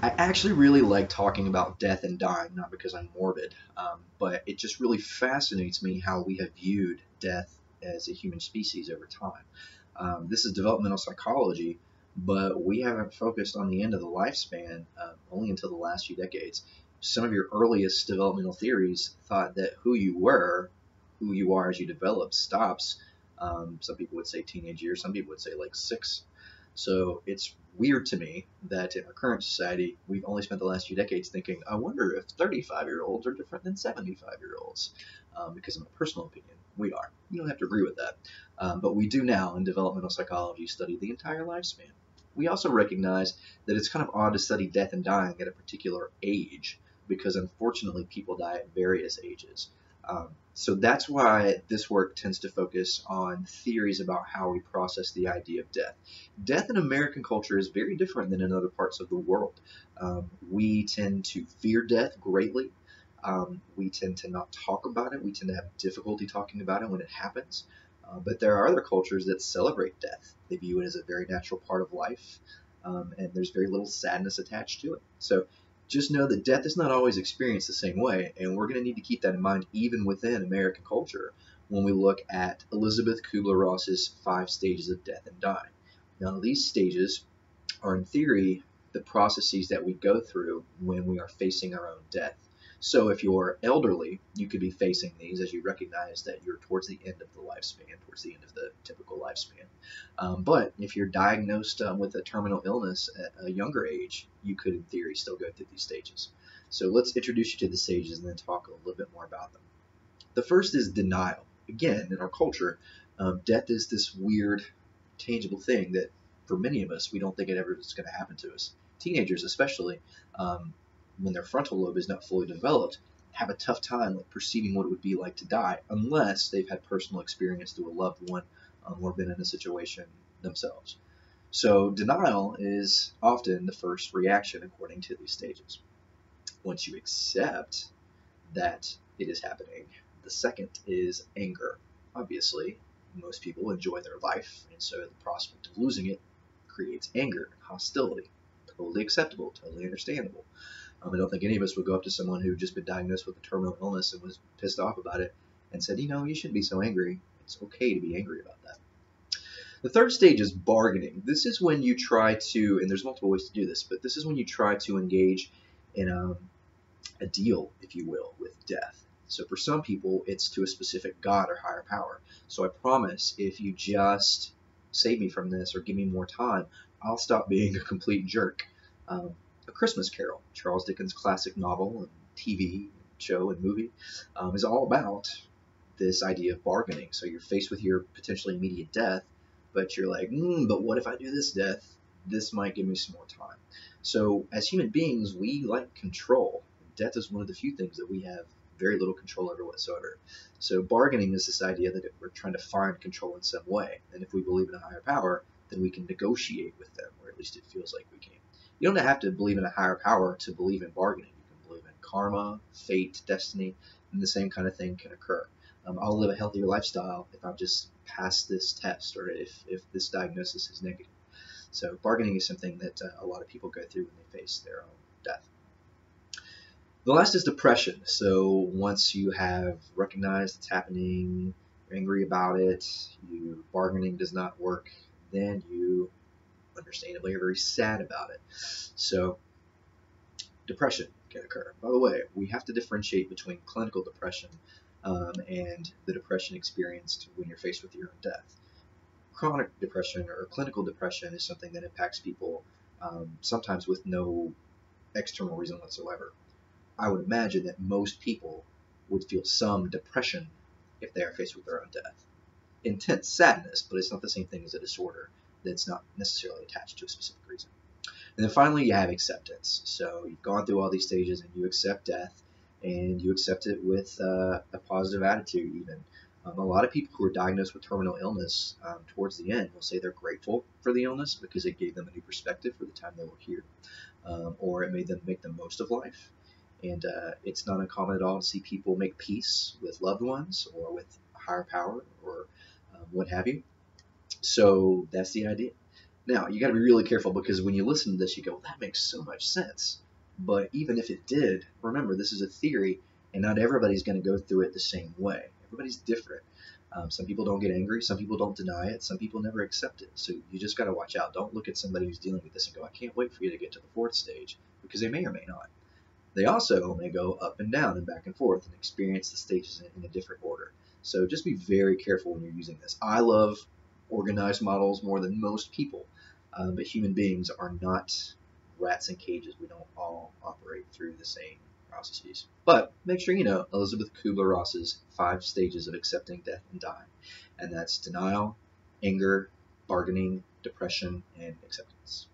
I actually really like talking about death and dying, not because I'm morbid, but it just really fascinates me how we have viewed death as a human species over time. This is developmental psychology, but we haven't focused on the end of the lifespan only until the last few decades. Some of your earliest developmental theories thought that who you are as you develop, stops. Some people would say teenage years, some people would say like 6. So it's weird to me that in our current society, we've only spent the last few decades thinking, I wonder if 35-year-olds are different than 75-year-olds. Because, in my personal opinion, we are. You don't have to agree with that. But we do now, in developmental psychology, study the entire lifespan. We also recognize that it's kind of odd to study death and dying at a particular age, because unfortunately, people die at various ages. So that's why this work tends to focus on theories about how we process the idea of death. Death in American culture is very different than in other parts of the world. We tend to fear death greatly. We tend to not talk about it. We tend to have difficulty talking about it when it happens. But there are other cultures that celebrate death. They view it as a very natural part of life, and there's very little sadness attached to it. So just know that death is not always experienced the same way, and we're going to need to keep that in mind even within American culture when we look at Elizabeth Kubler-Ross's 5 stages of death and dying. Now, these stages are, in theory, the processes that we go through when we are facing our own death. So if you're elderly, you could be facing these as you recognize that you're towards the end of the lifespan, towards the end of the typical lifespan. But if you're diagnosed with a terminal illness at a younger age, you could, in theory, still go through these stages. So let's introduce you to the stages and then talk a little bit more about them. The first is denial. Again, in our culture, death is this weird, tangible thing that for many of us, we don't think it ever is going to happen to us. Teenagers, especially, when their frontal lobe is not fully developed, have a tough time like perceiving what it would be like to die, unless they've had personal experience through a loved one or been in a situation themselves. So denial is often the first reaction according to these stages. Once you accept that it is happening, the second is anger. Obviously, most people enjoy their life, and so the prospect of losing it creates anger and hostility. Totally acceptable, totally understandable. I don't think any of us would go up to someone who had just been diagnosed with a terminal illness and was pissed off about it and said, you shouldn't be so angry. It's okay to be angry about that. The third stage is bargaining. This is when you try to, and there's multiple ways to do this, but this is when you try to engage in a deal, if you will, with death. So for some people, it's to a specific god or higher power. So I promise, if you just save me from this or give me more time, I'll stop being a complete jerk. A Christmas Carol, Charles Dickens' classic novel and TV show and movie, is all about this idea of bargaining. So you're faced with your potentially immediate death, but you're like, but what if I do this death? This might give me some more time. So as human beings, we like control. Death is one of the few things that we have very little control over whatsoever. So bargaining is this idea that we're trying to find control in some way. And if we believe in a higher power, then we can negotiate with them, or at least it feels like we can. You don't have to believe in a higher power to believe in bargaining. You can believe in karma, fate, destiny, and the same kind of thing can occur. I'll live a healthier lifestyle if I've just passed this test or if this diagnosis is negative. So bargaining is something that a lot of people go through when they face their own death. The last is depression. So once you have recognized it's happening, you're angry about it, your bargaining does not work, then you understandably are very sad about it. So depression can occur. By the way, we have to differentiate between clinical depression and the depression experienced when you're faced with your own death. Chronic depression or clinical depression is something that impacts people sometimes with no external reason whatsoever. I would imagine that most people would feel some depression if they are faced with their own death. Intense sadness, but it's not the same thing as a disorder that's not necessarily attached to a specific reason. And then finally, you have acceptance. So you've gone through all these stages and you accept death, and you accept it with a positive attitude even. A lot of people who are diagnosed with terminal illness towards the end will say they're grateful for the illness because it gave them a new perspective for the time they were here, or it made them make the most of life. And it's not uncommon at all to see people make peace with loved ones or with a higher power or what have you. So that's the idea. Now, you got to be really careful because when you listen to this, you go, that makes so much sense. But even if it did, remember, this is a theory, and not everybody's going to go through it the same way. Everybody's different. Some people don't get angry. Some people don't deny it. Some people never accept it. So you just got to watch out. Don't look at somebody who's dealing with this and go, I can't wait for you to get to the fourth stage, because they may or may not. They also may go up and down and back and forth and experience the stages in a different order. So just be very careful when you're using this. I love organized models more than most people, but human beings are not rats in cages. We don't all operate through the same processes. But make sure you know Elizabeth Kubler-Ross's 5 stages of accepting death and dying, and that's denial, anger, bargaining, depression, and acceptance.